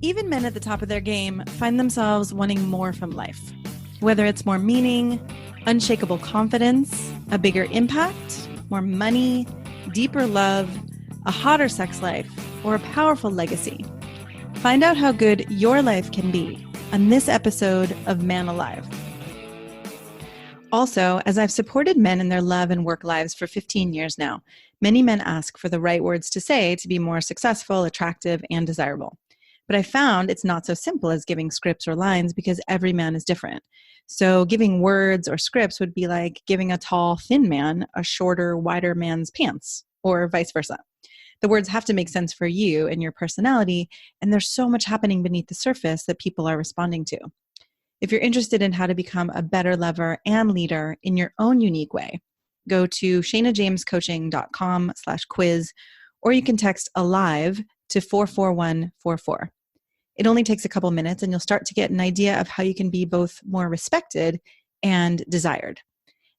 Even men at the top of their game find themselves wanting more from life. Whether it's more meaning, unshakable confidence, a bigger impact, more money, deeper love, a hotter sex life, or a powerful legacy. Find out how good your life can be on this episode of Man Alive. Also, as I've supported men in their love and work lives for 15 years now, many men ask for the right words to say to be more successful, attractive, and desirable. But I found it's not so simple as giving scripts or lines because every man is different. So giving words or scripts would be like giving a tall, thin man a shorter, wider man's pants, or vice versa. The words have to make sense for you and your personality, and there's so much happening beneath the surface that people are responding to. If you're interested in how to become a better lover and leader in your own unique way, go to shanajamescoaching.com/quiz, or you can text ALIVE to 44144. It only takes a couple minutes and you'll start to get an idea of how you can be both more respected and desired.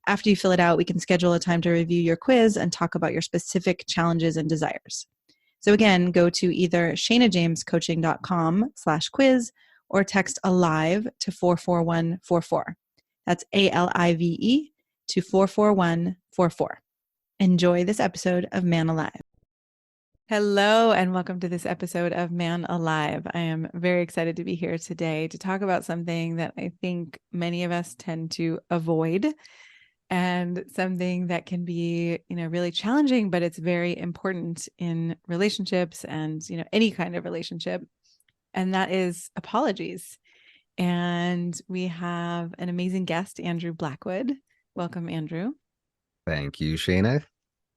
After you fill it out, we can schedule a time to review your quiz and talk about your specific challenges and desires. So again, go to either shanajamescoaching.com/quiz or text ALIVE to 44144. That's ALIVE to 44144. Enjoy this episode of Man Alive. Hello, and welcome to this episode of Man Alive. I am very excited to be here today to talk about something that I think many of us tend to avoid, and something that can be, really challenging, but it's very important in relationships and, any kind of relationship. And that is apologies. And we have an amazing guest, Andrew Blackwood. Welcome, Andrew. Thank you, Shana.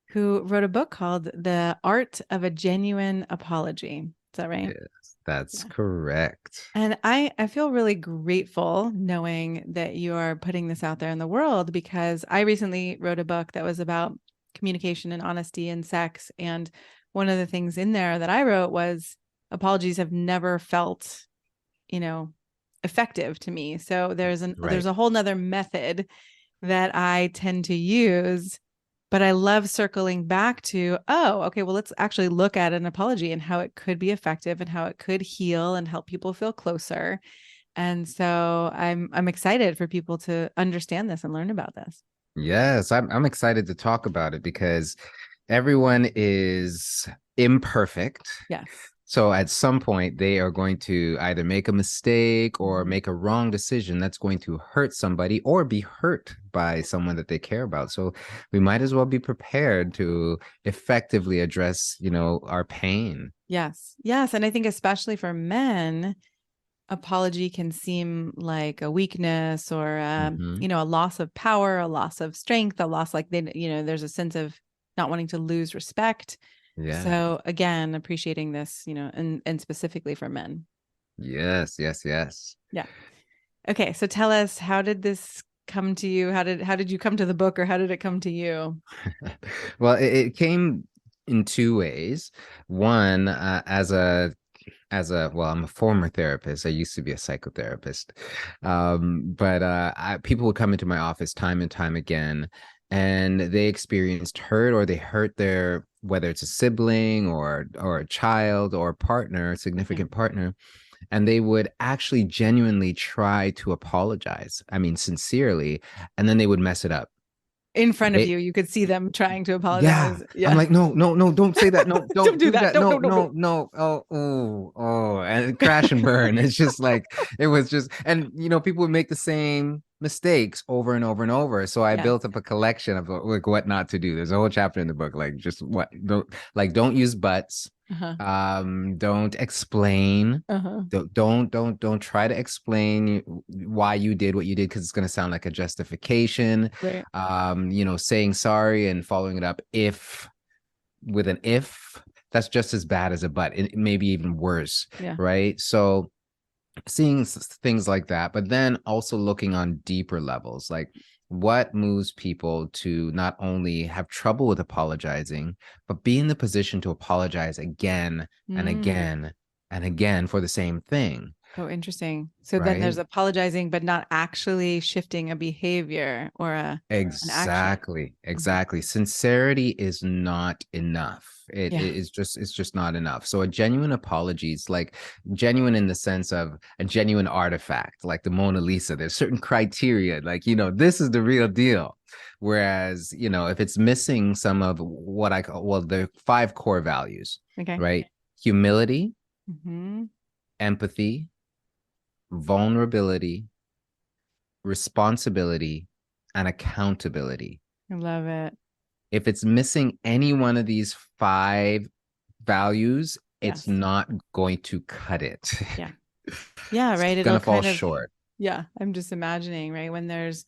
Who wrote a book called The Art of a Genuine Apology. Is that right? Yes, that's correct. And I feel really grateful knowing that you are putting this out there in the world, because I recently wrote a book that was about communication and honesty and sex. And one of the things in there that I wrote was apologies have never felt, effective to me. So there's a whole nother method that I tend to use. But I love circling back to, well, let's actually look at an apology and how it could be effective and how it could heal and help people feel closer. And so I'm excited for people to understand this and learn about this. Yes, I'm excited to talk about it because everyone is imperfect. Yes. So at some point, they are going to either make a mistake or make a wrong decision that's going to hurt somebody or be hurt by someone that they care about. So we might as well be prepared to effectively address, our pain. Yes. Yes. And I think especially for men, apology can seem like a weakness or, a loss of power, a loss of strength, a loss there's a sense of not wanting to lose respect. Yeah. So again, appreciating this, and specifically for men. Yes. Yeah. Okay. So tell us, how did this come to you? How did you come to the book, or how did it come to you? Well, it came in two ways. One, I'm a former therapist. I used to be a psychotherapist. But people would come into my office time and time again, and they experienced hurt, or they hurt whether it's a sibling or a child or a partner, significant partner, and they would actually genuinely try to apologize. I mean, sincerely, and then they would mess it up. In front of you, you could see them trying to apologize. Yeah. I'm like, no, don't say that. No, don't do that. No. Oh, and crash and burn. It's just like, it was just, and people would make the same mistakes over and over and over. So I built up a collection of like what not to do. There's a whole chapter in the book, like just don't use buts. Don't explain. Don't try to explain why you did what you did, because it's going to sound like a justification. Right. Saying sorry and following it up with an if, that's just as bad as a but. It may be even worse. Yeah. Right. So seeing things like that, but then also looking on deeper levels, like what moves people to not only have trouble with apologizing, but be in the position to apologize again and again and again for the same thing. Oh, interesting. So then there's right? apologizing, but not actually shifting a behavior or an action. Exactly, Mhm. exactly. Sincerity is not enough. Yeah. It's just not enough. So a genuine apology is like genuine in the sense of a genuine artifact, like the Mona Lisa. There's certain criteria, like, this is the real deal. Whereas, if it's missing some of what I call, well, the five core values, Okay. right? Humility, Hmm. empathy, vulnerability, responsibility, and accountability. I love it. If it's missing any one of these five values, it's Yes. not going to cut it. Yeah. Yeah. It's Right. going It'll to fall kind of, short. yeah. I'm just imagining, right? When there's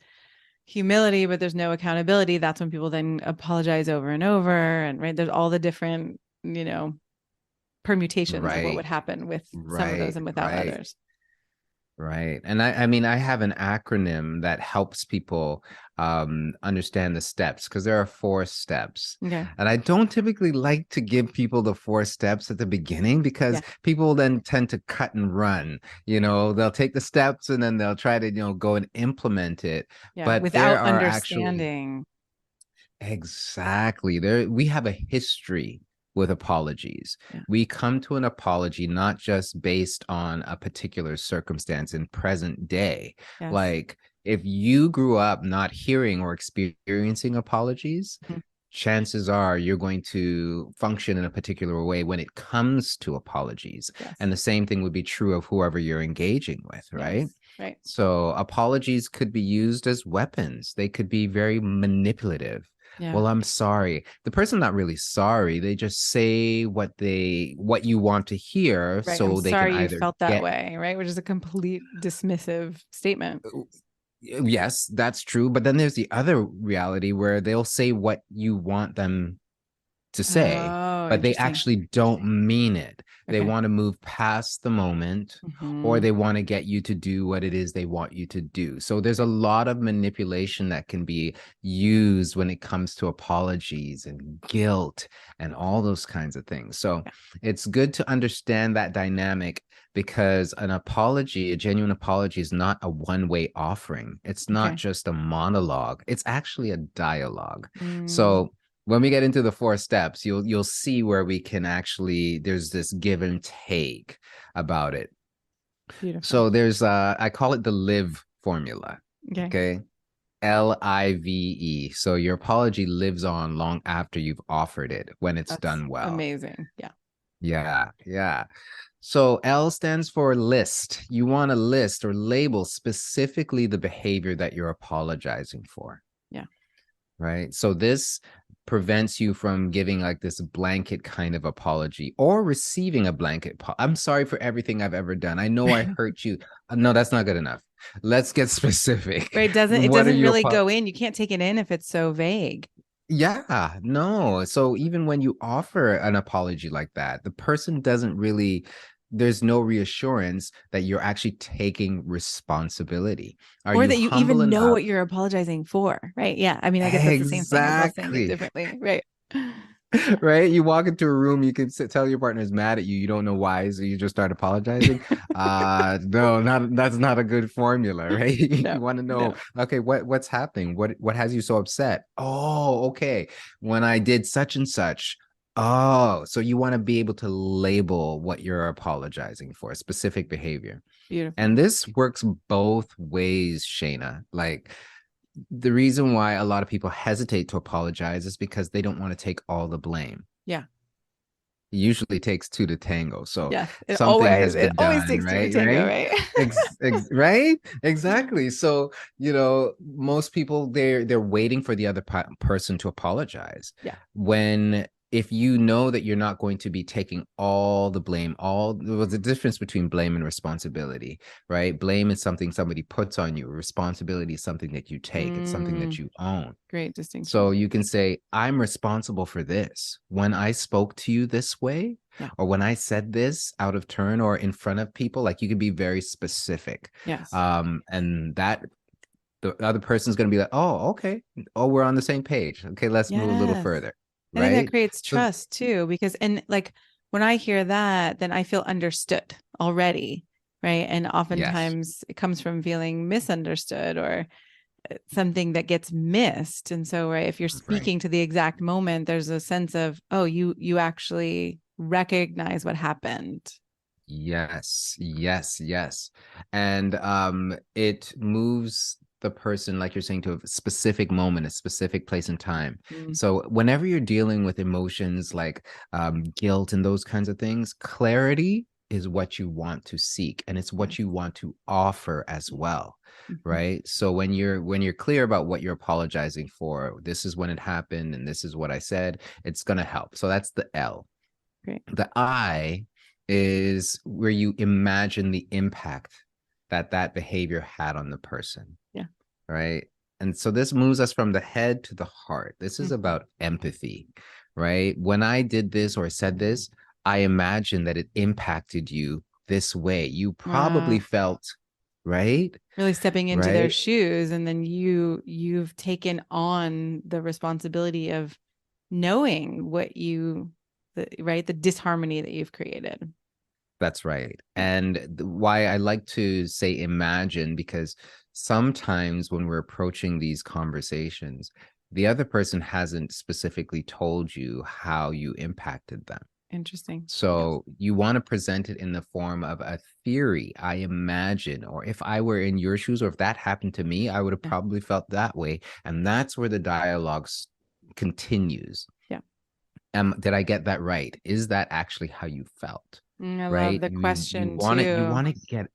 humility, but there's no accountability, that's when people then apologize over and over. And right. There's all the different, permutations of what would Right, happen with some of those right, and without right. others. Right. And I mean, I have an acronym that helps people understand the steps because there are 4 steps. Okay. And I don't typically like to give people the 4 steps at the beginning because Yeah. people then tend to cut and run. They'll take the steps and then they'll try to, go and implement it. Yeah. But there Without are actually understanding. exactly. We have a history with apologies. Yeah. We come to an apology not just based on a particular circumstance in present day. Yes. Like if you grew up not hearing or experiencing apologies, Mhm. chances are you're going to function in a particular way when it comes to apologies. Yes. And the same thing would be true of whoever you're engaging with, right? Yes. Right. So apologies could be used as weapons. They could be very manipulative. Yeah. Well, I'm sorry. The person's not really sorry. They just say what you want to hear Right. I'm so they can sorry you either felt that get way, right? Which is a complete dismissive statement. yes, that's true. But then there's the other reality where they'll say what you want them to say, Oh, but they interesting. actually don't mean it. They Okay. want to move past the moment or Hmm. they want to get you to do what it is they want you to do. So there's a lot of manipulation that can be used when it comes to apologies and guilt and all those kinds of things. So Yeah. it's good to understand that dynamic because an apology, a genuine apology, is not a one-way offering. It's not Okay. just a monologue. It's actually a dialogue. Mm, So when we get into the 4 steps, you'll see where we can actually there's this give and take about it. beautiful. So there's I call it the live formula. Okay. Okay. LIVE. So your apology lives on long after you've offered it when it's That's done well. amazing. Yeah. Yeah, yeah. So L stands for list. You want to list or label specifically the behavior that you're apologizing for. Yeah. Right. So this prevents you from giving like this blanket kind of apology or receiving a blanket. I'm sorry for everything I've ever done. I know I hurt you. No, that's not good enough. Let's get specific. Right. It What are doesn't you really go in. You can't take it in if it's so vague. Yeah, no. So even when you offer an apology like that, the person doesn't really, there's no reassurance that you're actually taking responsibility. Are Or you that you humble even know enough? what you're apologizing for. Right. Yeah. I mean, I guess that's the same thing as well, saying it Exactly. differently. Right. Right? You walk into a room, you can tell your partner's mad at you. You don't know why, so you just start apologizing. No, not that's not a good formula, right? No, You want to know, no. okay, what's happening? What has you so upset? Oh, okay. When I did such and such. Oh, so you want to be able to label what you're apologizing for, specific behavior. Beautiful. And this works both ways, Shayna. Like the reason why a lot of people hesitate to apologize is because they don't want to take all the blame. Yeah. It usually takes two to tango. So Yes. something has It been always done, takes two to right? tango, Right? right? Right? Exactly. So, most people they're waiting for the other person to apologize. Yeah. When if you know that you're not going to be taking all the blame, well, the difference between blame and responsibility, right? Blame is something somebody puts on you. Responsibility is something that you take. It's something that Mm, you own. great distinction. So you can say, I'm responsible for this. When I spoke to you this way, Yeah. or when I said this out of turn or in front of people, like you can be very specific. Yes. And that the other person's going to be like, oh, okay. Oh, we're on the same page. Okay, let's move a little Yes. further. I think that Right. creates So trust too, because, and like when I hear that, then I feel understood already, right? And Yes. oftentimes it comes from feeling misunderstood or something that gets missed. And so, right, if you're Right. speaking to the exact moment, there's a sense of, oh, you actually recognize what happened. Yes, yes, yes. And it moves the person, like you're saying, to a specific moment, a specific place and time. Mm. So whenever you're dealing with emotions like guilt and those kinds of things, clarity is what you want to seek, and it's what you want to offer as well. Mm-hmm. Right. So when you're clear about what you're apologizing for, this is when it happened and this is what I said, it's gonna help. So that's the L. Great. The I is where you imagine the impact that that behavior had on the person. Yeah. Right. And so this moves us from the head to the heart. This is Mm-hmm. about empathy, right? When I did this or said this, I imagine that it impacted you this way. You probably Wow. felt, right? Really stepping into their Right. shoes, and then you've taken on the responsibility of knowing what right, the disharmony that you've created. That's right. Yeah. And why I like to say imagine, because sometimes when we're approaching these conversations, the other person hasn't specifically told you how you impacted them. Interesting. Yes. So you want to present it in the form of a theory. I imagine, or if I were in your shoes, or if that happened to me, I would have Yeah. probably felt that way. And that's where the dialogue continues. Yeah. Did I get that right? Is that actually how you felt? I love Right? the You question want it, you too. want to get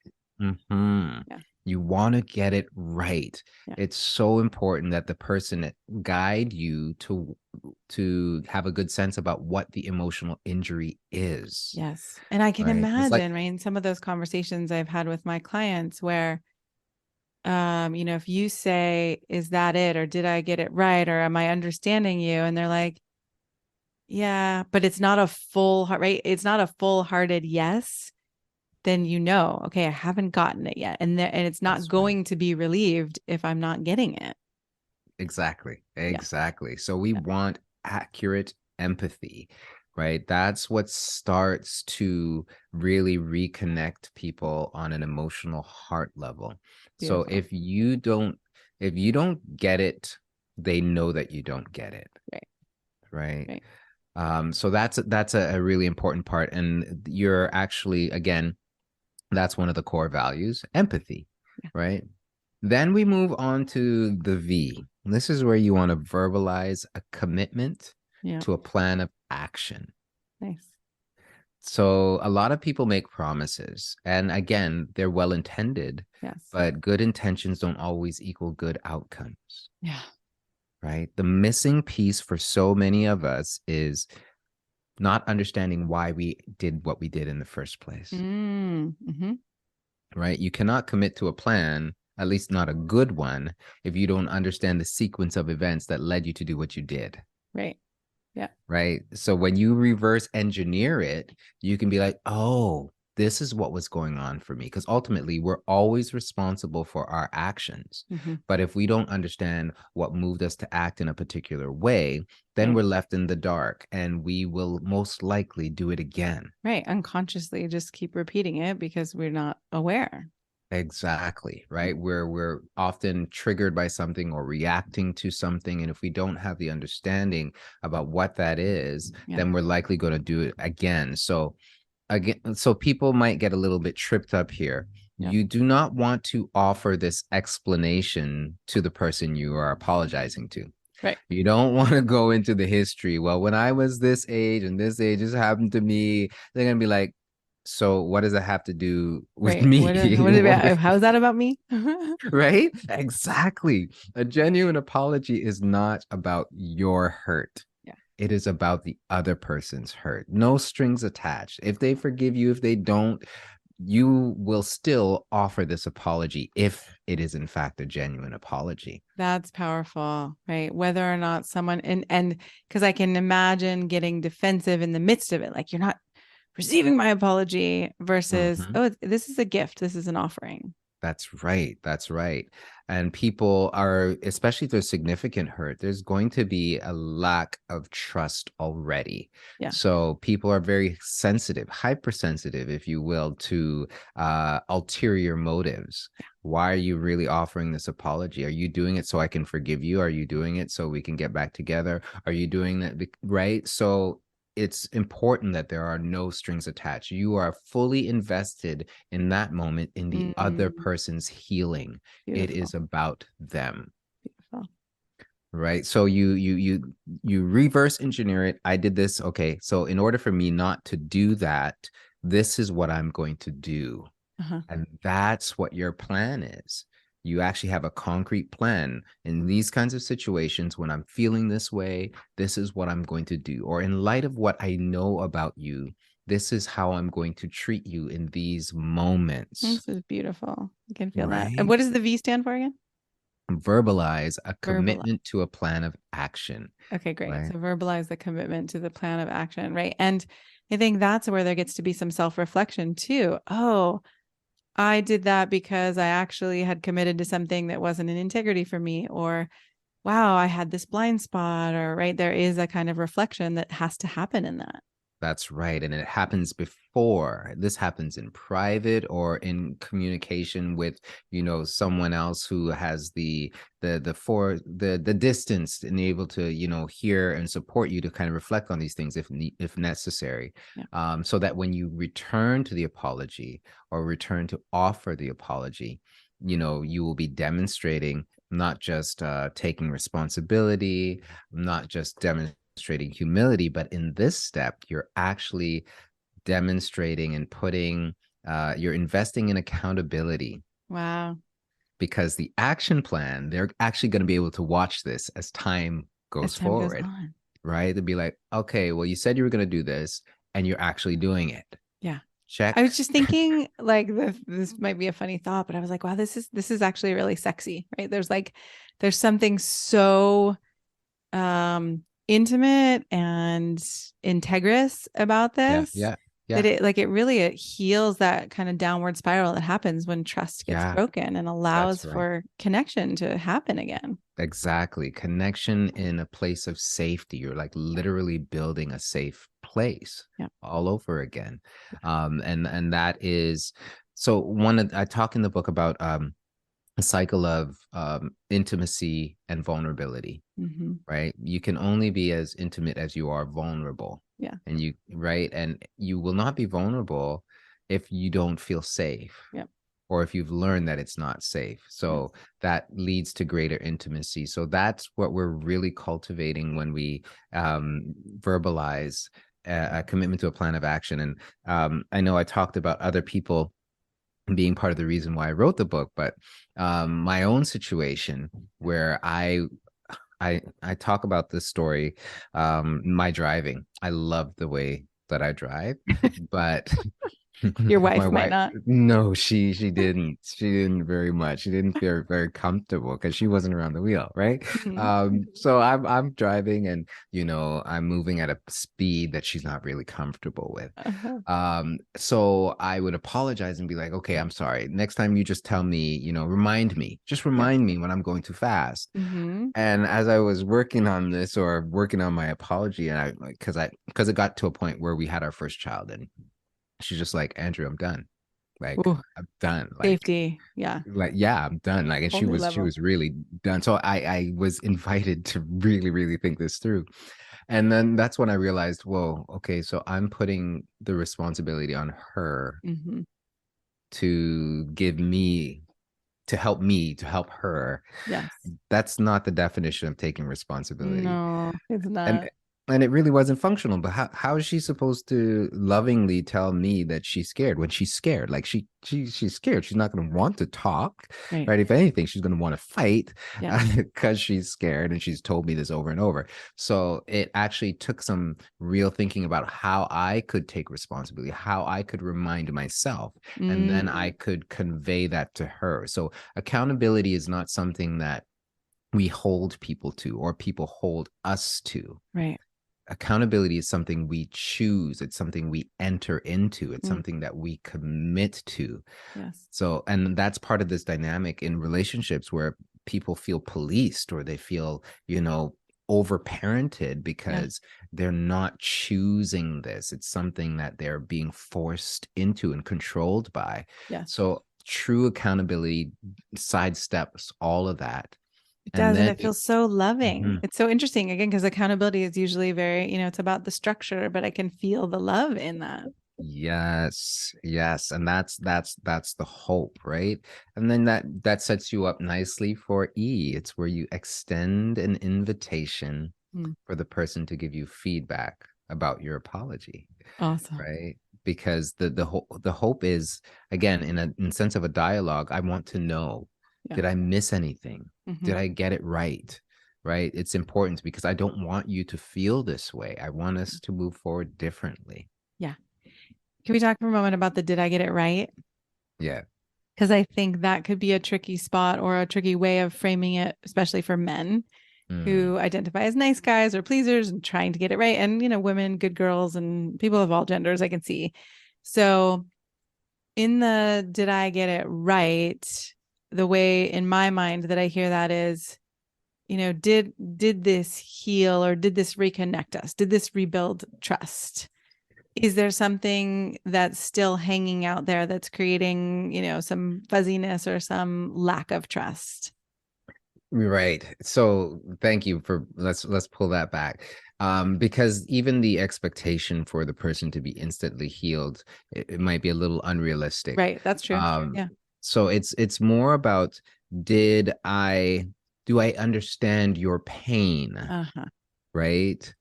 mhm. Yeah. You want to get it right. Yeah. It's so important that the person guide you to have a good sense about what the emotional injury is. Yes. And I can Right? It's like imagine, right, in some of those conversations I've had with my clients where, if you say, is that it? Or did I get it right? Or am I understanding you? And they're like, yeah, but it's not a full heart, right? It's not a full hearted yes. Then okay, I haven't gotten it yet. And it's not that's right. going to be relieved if I'm not getting it. Exactly. Yeah. Exactly. So we Yeah. want accurate empathy, right? That's what starts to really reconnect people on an emotional heart level. So Beautiful. if you don't get it, they know that you don't get it. Right. Right. Right. So that's a really important part. And you're actually, again, that's one of the core values, empathy, Yeah. right? Then we move on to the V. This is where you want to verbalize a commitment Yeah. to a plan of action. Nice. So a lot of people make promises, and again, they're well intended, Yes. but good intentions don't always equal good outcomes, Yeah. right? The missing piece for so many of us is not understanding why we did what we did in the first place, Mm-hmm. right? You cannot commit to a plan, at least not a good one, if you don't understand the sequence of events that led you to do what you did. Right. Yeah. Right. So when you reverse engineer it, you can be like, oh, this is what was going on for me. Because ultimately, we're always responsible for our actions. Mm-hmm. But if we don't understand what moved us to act in a particular way, then Right. we're left in the dark and we will most likely do it again. Right. Unconsciously just keep repeating it because we're not aware. Exactly, right? We're often triggered by something or reacting to something, and if we don't have the understanding about what that is, Yeah. then we're likely going to do it again. So again, so people might get a little bit tripped up here. Yeah. You do not want to offer this explanation to the person you are apologizing to. Right. You don't want to go into the history. Well, when I was this age and this age, this happened to me. They're gonna be like, so what does it have to do with Right. me? How's that about me? Right? Exactly. A genuine apology is not about your hurt. Yeah. It is about the other person's hurt. No strings attached. If they forgive you, if they don't, you will still offer this apology if it is in fact a genuine apology. That's powerful, right? Whether or not someone and because I can imagine getting defensive in the midst of it, like you're not receiving my apology versus, Mhm. oh, this is a gift. This is an offering. That's right. That's right. And people are, especially if there's significant hurt, there's going to be a lack of trust already. Yeah. So people are very sensitive, hypersensitive, if you will, to ulterior motives. Why are you really offering this apology? Are you doing it so I can forgive you? Are you doing it so we can get back together? Are you doing that? Right. So it's important that there are no strings attached. You are fully invested in that moment in the other Mm, person's healing. It beautiful. is about them. Beautiful. Right. So you reverse engineer it. I did this. Okay. So in order for me not to do that, this is what I'm going to do. Uh-huh. And that's what your plan is. You actually have a concrete plan. In these kinds of situations, when I'm feeling this way, this is what I'm going to do. Or in light of what I know about you, this is how I'm going to treat you in these moments. This is beautiful. I can feel that. And Right? what does the V stand for again? Verbalize a Verbalize. commitment to a plan of action. Okay, great. Right? So verbalize the commitment to the plan of action, right? And I think that's where there gets to be some self-reflection too. Oh, I did that because I actually had committed to something that wasn't an integrity for me, or wow, I had this blind spot, or right, there is a kind of reflection that has to happen in that. That's right. And it happens before. This happens in private or in communication with, someone else who has the distance and able to, hear and support you to kind of reflect on these things if necessary. Yeah. So that when you return to the apology or return to offer the apology, you will be demonstrating not just taking responsibility, not just demonstrating humility, but in this step, you're actually demonstrating and you're investing in accountability. Wow. Because the action plan, they're actually going to be able to watch this as time As goes time goes forward, on. right? They'll be like, okay, well, you said you were going to do this and you're actually doing it. Yeah. I Check. was just thinking like this might be a funny thought, but I was like, wow, this is actually really sexy, right? There's something so intimate and integrous about Yeah, this yeah, that yeah, it heals that kind of downward spiral that happens when trust gets yeah. broken and That's allows right. for connection to happen again. Exactly. Connection in a place of safety. You're like literally building a safe place Yeah. all over again. And that is so I talk in the book about a cycle of intimacy and vulnerability, Mm-hmm. right? You can only be as intimate as you are vulnerable. Yeah. And right? And you will not be vulnerable if you don't feel safe Yeah. or if you've learned that it's not safe. Yes. So that leads to greater intimacy. So that's what we're really cultivating when we verbalize a commitment to a plan of action. And I know I talked about other people being part of the reason why I wrote the book, but my own situation where I talk about this story, my driving. I love the way that I drive, but Your my wife might wife, not. no, she didn't very much. She didn't feel very comfortable because she wasn't around the wheel, right? Mhm. So I'm driving and I'm moving at a speed that she's not really comfortable with. Uh-huh. So I would apologize and be like, okay, I'm sorry. Next time you just tell me, just Yep. remind me when I'm going too fast. Mm-hmm. And as I was working on this or working on my apology, and because it got to a point where we had our first child, and she's just like, Andrew, I'm done. Like, Ooh, I'm done. safety. Yeah. Yeah, I'm done. Like, and Whole she new was level. really done. So I was invited to really, really think this through. And then that's when I realized, whoa, okay, so I'm putting the responsibility on her Mm-hmm. to give me to help her. Yes. That's not the definition of taking responsibility. No, it's and not. and it really wasn't functional. But how is she supposed to lovingly tell me that she's scared when she's scared? Like she's scared. She's not going to want to talk, Right. right? If anything, she's going to want to fight Yeah. because she's scared, and she's told me this over and over. So it actually took some real thinking about how I could take responsibility, how I could remind myself, and then I Mm, could convey that to her. So accountability is not something that we hold people to or people hold us to. right. accountability is something we choose. It's something we enter into. It's Mm. something that we commit to. Yes. So, and that's part of this dynamic in relationships where people feel policed, or they feel, overparented because they're not choosing this. It's something that they're being forced into and controlled by. Yeah. So true accountability sidesteps all of that. It does, and then it feels so loving. Mhm. It's so interesting, again, because accountability is usually very, it's about the structure, but I can feel the love in that. Yes, and that's the hope, right? And then that sets you up nicely for E. It's where you extend an invitation for the person to give you feedback about your apology. Awesome. Right? Because the hope is, again, in sense of a dialogue, I want to know, did I miss anything? Did I get it right? Right? It's important because I don't want you to feel this way. I want us to move forward differently. Yeah. Can we talk for a moment about the did I get it right? Yeah. Because I think that could be a tricky spot or a tricky way of framing it, especially for men who identify as nice guys or pleasers and trying to get it right. And, women, good girls, and people of all genders, I can see. So in the did I get it right, the way in my mind that I hear that is, did this heal, or did this reconnect us? Did this rebuild trust? Is there something that's still hanging out there that's creating, some fuzziness or some lack of trust? Right. So thank you for let's pull that back. Because even the expectation for the person to be instantly healed, it might be a little unrealistic. Right. That's true. Yeah. So it's more about, do I understand your pain? Right?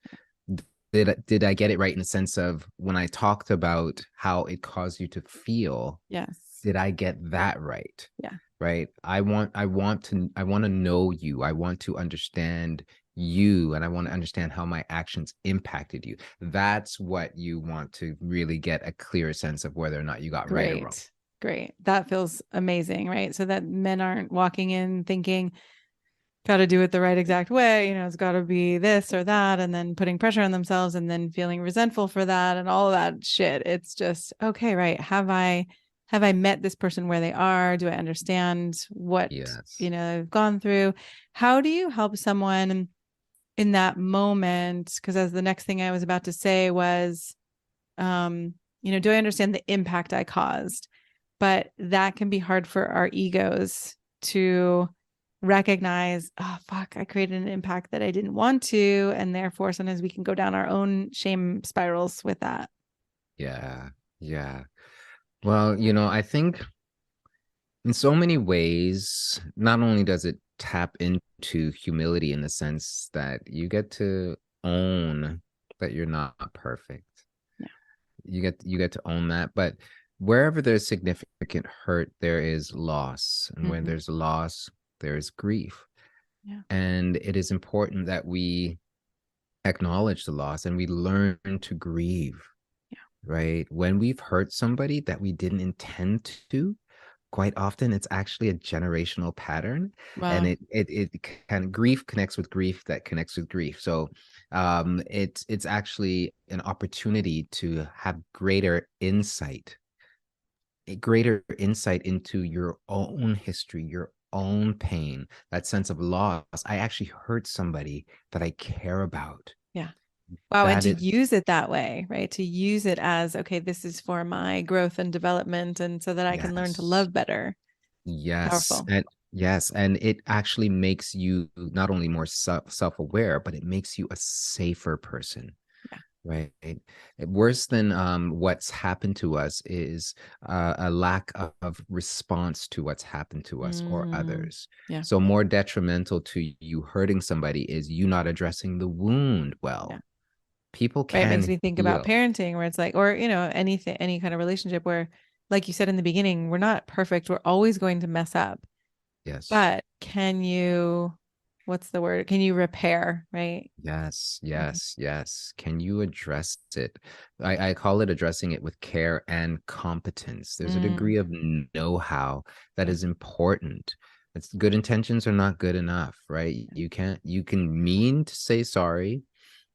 Did I get it right in the sense of when I talked about how it caused you to feel? Yes. Did I get that right? Yeah. Right. I want to know you. I want to understand you, and I want to understand how my actions impacted you. That's what you want to really get a clear sense of whether or not you got right or wrong. Great. That feels amazing, right? So that men aren't walking in thinking, got to do it the right exact way. It's got to be this or that, and then putting pressure on themselves and then feeling resentful for that and all of that shit. It's just, okay, right. Have I met this person where they are? Do I understand what, I've gone through? How do you help someone in that moment? Because as the next thing I was about to say was, do I understand the impact I caused? But that can be hard for our egos to recognize, oh, fuck, I created an impact that I didn't want to. And therefore, sometimes we can go down our own shame spirals with that. Yeah. Yeah. Well, I think in so many ways, not only does it tap into humility in the sense that you get to own that you're not perfect. Yeah. You get to own that, but wherever there's significant hurt, there is loss. And when there's loss, there is grief. Yeah. And it is important that we acknowledge the loss and we learn to grieve. Yeah. Right? When we've hurt somebody that we didn't intend to, quite often it's actually a generational pattern. Wow. And it kind of, grief connects with grief that connects with grief. So it's actually an opportunity to have greater insight into your own history, your own pain, that sense of loss. I actually hurt somebody that I care about. Yeah. Wow. And to use it that way, right? To use it as, okay, this is for my growth and development, and so that I can learn to love better. Yes. Powerful. And it actually makes you not only more self-aware, but it makes you a safer person. Yeah. Right. Worse than what's happened to us is a lack of response to what's happened to us or others. Yeah. So more detrimental to you hurting somebody is you not addressing the wound well. Yeah. People can. Right. It makes me think about parenting, where it's like, or anything, any kind of relationship where, like you said in the beginning, we're not perfect. We're always going to mess up. Yes. But can you, what's the word? Can you repair? Right. Yes. Can you address it? I call it addressing it with care and competence. There's a degree of know-how that is important. It's good intentions are not good enough, right? You can mean to say sorry.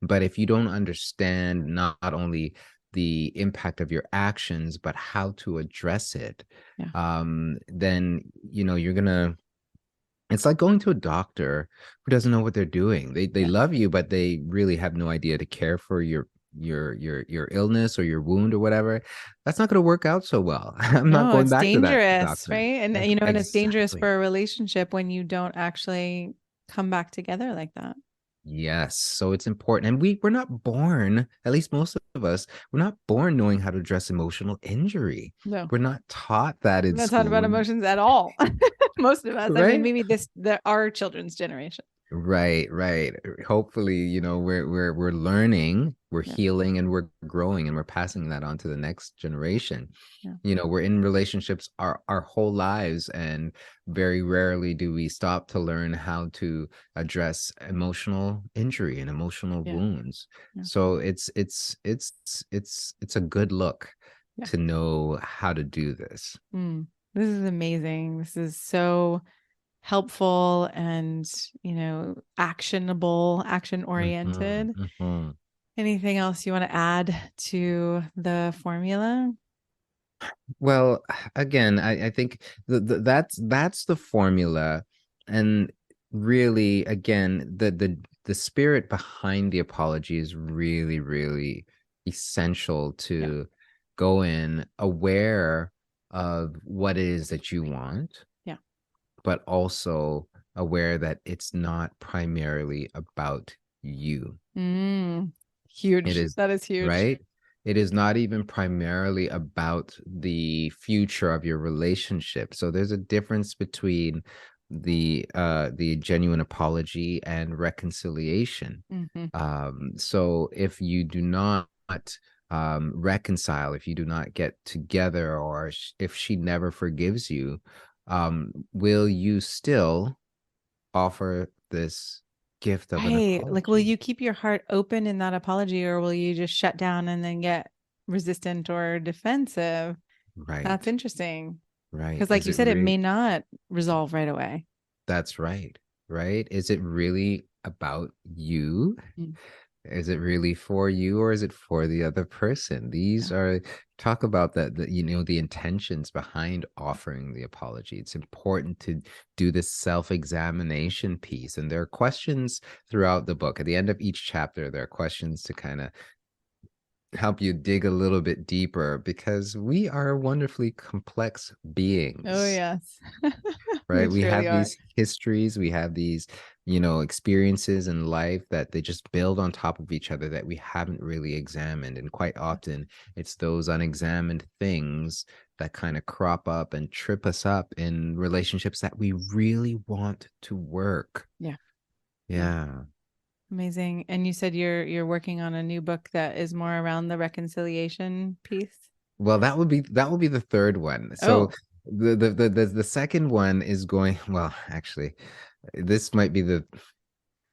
But if you don't understand not only the impact of your actions, but how to address it, Yeah. then you're gonna. It's like going to a doctor who doesn't know what they're doing. They Yeah. love you, but they really have no idea to care for your illness or your wound or whatever. That's not going to work out so well. I'm not No, going it's back to that dangerous, doctor. right? And and it's dangerous Exactly. for a relationship when you don't actually come back together like that. Yes. So it's important. And we're not born, at least most of us, we're not born knowing how to address emotional injury. No. We're not taught that We're in not talking school. about emotions at all. Most of us. I mean, Right? maybe our children's generation. Right, right. Hopefully, we're learning, we're Yeah. healing, and we're growing, and we're passing that on to the next generation. Yeah. We're in relationships our whole lives, and very rarely do we stop to learn how to address emotional injury and emotional Yeah. wounds. Yeah. So it's a good look Yeah. to know how to do this. This is amazing. This is so helpful and, actionable, action Mhm, oriented. mhm. Anything else you want to add to the formula? Well, again, I think that's the formula, and really, again, the spirit behind the apology is really, really essential Yeah. to go in aware of what it is that you want, Yeah. but also aware that it's not primarily about you. It Huge. is, That is huge. right? It is not even primarily about the future of your relationship. So there's a difference between the genuine apology and reconciliation. Hmm. So if you do not reconcile, if you do not get together, or if she never forgives you, will you still offer this gift of an Right. Like, will apology? you keep your heart open in that apology or will you just shut down and then get resistant or defensive? That's Right. interesting. Right. Because, like Is you it said, it really? may not resolve right away. That's right. Right. Is it really about you? Mm. Is it really for you, or is it for the other person? Yeah. These are, talk about the intentions behind offering the apology. It's important to do this self-examination piece. And there are questions throughout the book. At the end of each chapter, there are questions to kind of help you dig a little bit deeper, because we are wonderfully complex Oh, beings, yes. We right? We truly have are. these histories, we have these, experiences in life that they just build on top of each other that we haven't really examined. And quite often, it's those unexamined things that kind of crop up and trip us up in relationships that we really want to work. Yeah. Yeah. Yeah. Amazing. And you said you're working on a new book that is more around the reconciliation piece. Well, that would be the third one. So Oh, the second one is going, well, actually, this might be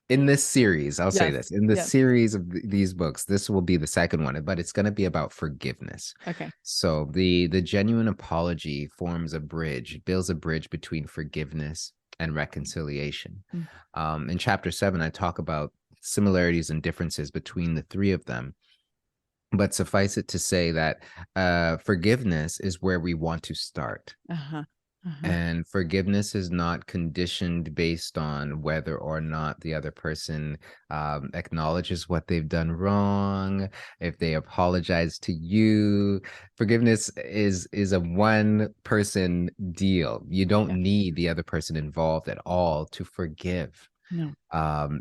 in this series, I'll say yes. this, in the Yes. series of these books, this will be the second one, but it's going to be about forgiveness. Okay. So the genuine apology forms a bridge, builds a bridge between forgiveness and reconciliation. Mm. In chapter 7, I talk about similarities and differences between the three of them. But suffice it to say that forgiveness is where we want to start. Uh-huh. Uh-huh. And forgiveness is not conditioned based on whether or not the other person acknowledges what they've done wrong, if they apologize to you. Forgiveness is a one-person deal. You don't Yeah. need the other person involved at all to forgive. No.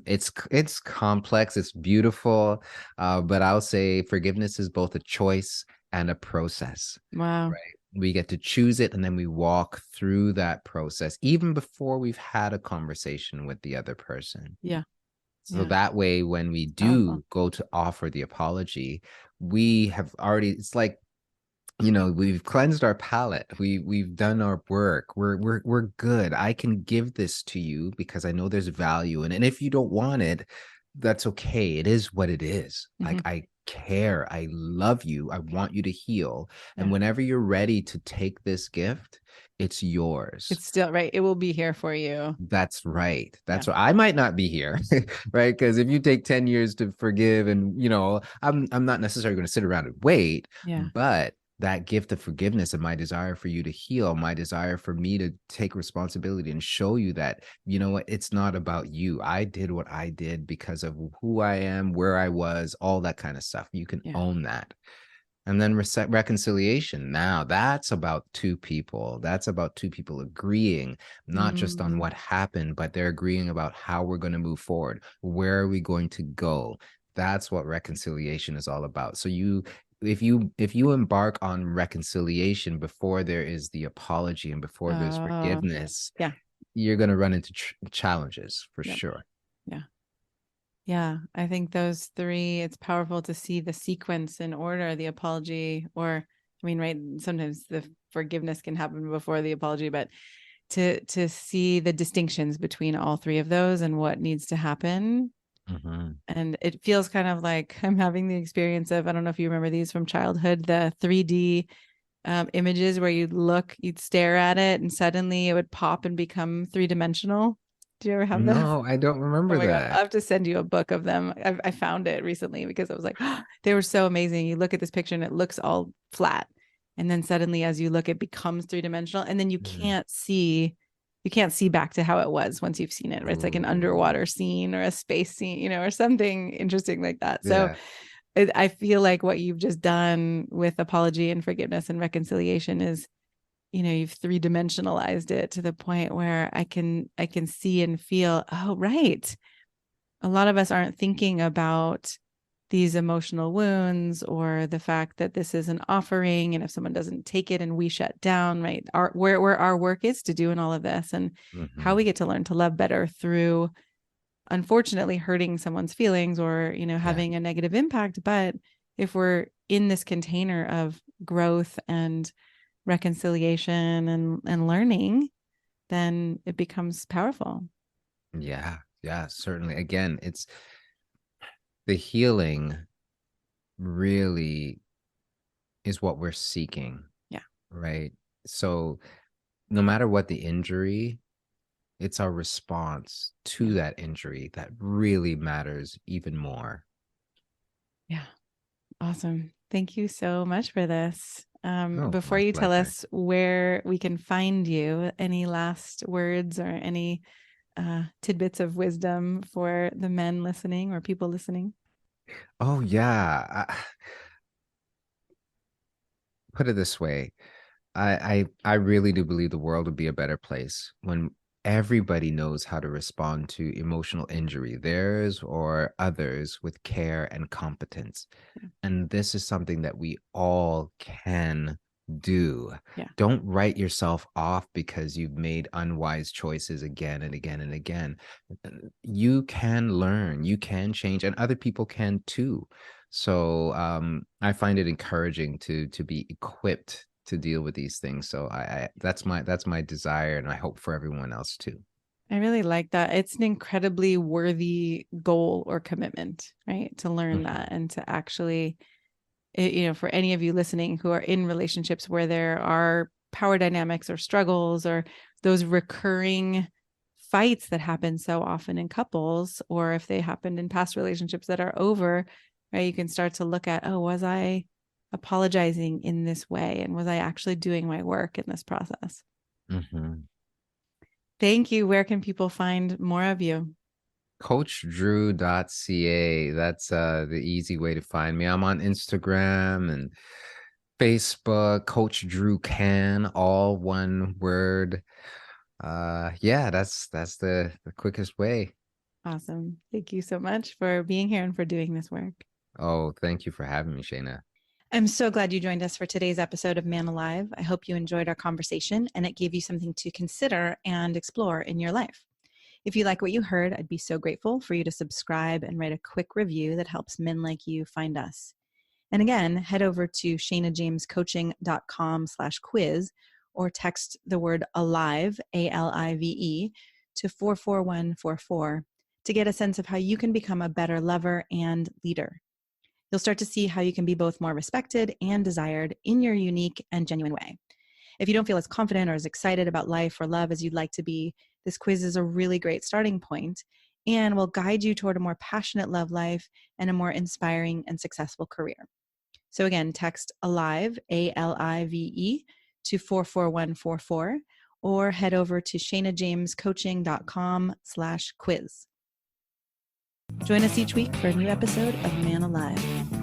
It's complex, it's beautiful, but I'll say forgiveness is both a choice and a process. Wow. Right. We get to choose it, and then we walk through that process even before we've had a conversation with the other person. Yeah. So Yeah. that way, when we Powerful. do go to offer the apology, we have already, it's like, we've cleansed our palate. We've done our work. We're good. I can give this to you because I know there's value in it. And if you don't want it, that's okay. It is what it is. Hmm. Like, I care. I love you. I want you to heal. And Yeah. whenever you're ready to take this gift, it's yours. It's still right. It will be here for you. That's right. That's what I might not be here, right? Because if you take 10 years to forgive, and I'm not necessarily going to sit around and wait, but that gift of forgiveness and my desire for you to heal, my desire for me to take responsibility and show you that, you know what, it's not about you. I did what I did because of who I am, where I was, all that kind of stuff. You can own that. And then reconciliation. Now that's about two people. That's about two people agreeing, not just on what happened, but they're agreeing about how we're going to move forward. Where are we going to go? That's what reconciliation is all about. So if you embark on reconciliation before there is the apology and before there's forgiveness, you're going to run into challenges for sure. Yeah. Yeah, I think those three, it's powerful to see the sequence in order, the apology, or, I mean, right, sometimes the forgiveness can happen before the apology, but to see the distinctions between all three of those and what needs to happen. And it feels kind of like I'm having the experience of, I don't know if you remember these from childhood, the 3D images where you'd stare at it and suddenly it would pop and become three-dimensional. Do you ever have that? No, I don't remember that. God, I'll have to send you a book of them. I found it recently because I was like, oh, they were so amazing. You look at this picture and it looks all flat. And then suddenly as you look, it becomes three-dimensional. And then you can't see back to how it was once you've seen it. Right? It's like an underwater scene or a space scene, or something interesting like that. So I feel like what you've just done with apology and forgiveness and reconciliation is, you've three-dimensionalized it to the point where I can see and feel, oh, right. A lot of us aren't thinking about these emotional wounds or the fact that this is an offering. And if someone doesn't take it and we shut down, right, where our work is to do in all of this, and how we get to learn to love better through, unfortunately, hurting someone's feelings or, having a negative impact. But if we're in this container of growth and reconciliation and learning, then it becomes powerful. Yeah, certainly. Again, it's the healing really is what we're seeking. Yeah. Right. So no matter what the injury, it's our response to that injury that really matters even more. Yeah. Awesome. Thank you so much for this. Before you tell us where we can find you, any last words or any tidbits of wisdom for the men listening or people listening? Oh, yeah. Put it this way. I really do believe the world would be a better place when everybody knows how to respond to emotional injury, theirs or others, with care and competence. And this is something that we all can do. Don't write yourself off because you've made unwise choices again and again and again. You can learn, you can change, and other people can too. So I find it encouraging to be equipped to deal with these things. So that's my desire, and I hope for everyone else too. I really like that. It's an incredibly worthy goal or commitment, right? To learn that and to actually, for any of you listening who are in relationships where there are power dynamics or struggles or those recurring fights that happen so often in couples, or if they happened in past relationships that are over, right? You can start to look at, oh, was I apologizing in this way? And was I actually doing my work in this process? Thank you. Where can people find more of you? CoachDrew.ca. That's the easy way to find me. I'm on Instagram and Facebook. Coach Drew Can, all one word. That's the quickest way. Awesome. Thank you so much for being here and for doing this work. Oh, thank you for having me, Shayna. I'm so glad you joined us for today's episode of Man Alive. I hope you enjoyed our conversation and it gave you something to consider and explore in your life. If you like what you heard, I'd be so grateful for you to subscribe and write a quick review that helps men like you find us. And again, head over to shaynajamescoaching.com/quiz or text the word ALIVE, ALIVE, to 44144 to get a sense of how you can become a better lover and leader. You'll start to see how you can be both more respected and desired in your unique and genuine way. If you don't feel as confident or as excited about life or love as you'd like to be, this quiz is a really great starting point and will guide you toward a more passionate love life and a more inspiring and successful career. So again, text ALIVE, ALIVE, to 44144, or head over to ShaynaJamesCoaching.com/quiz. Join us each week for a new episode of Man Alive.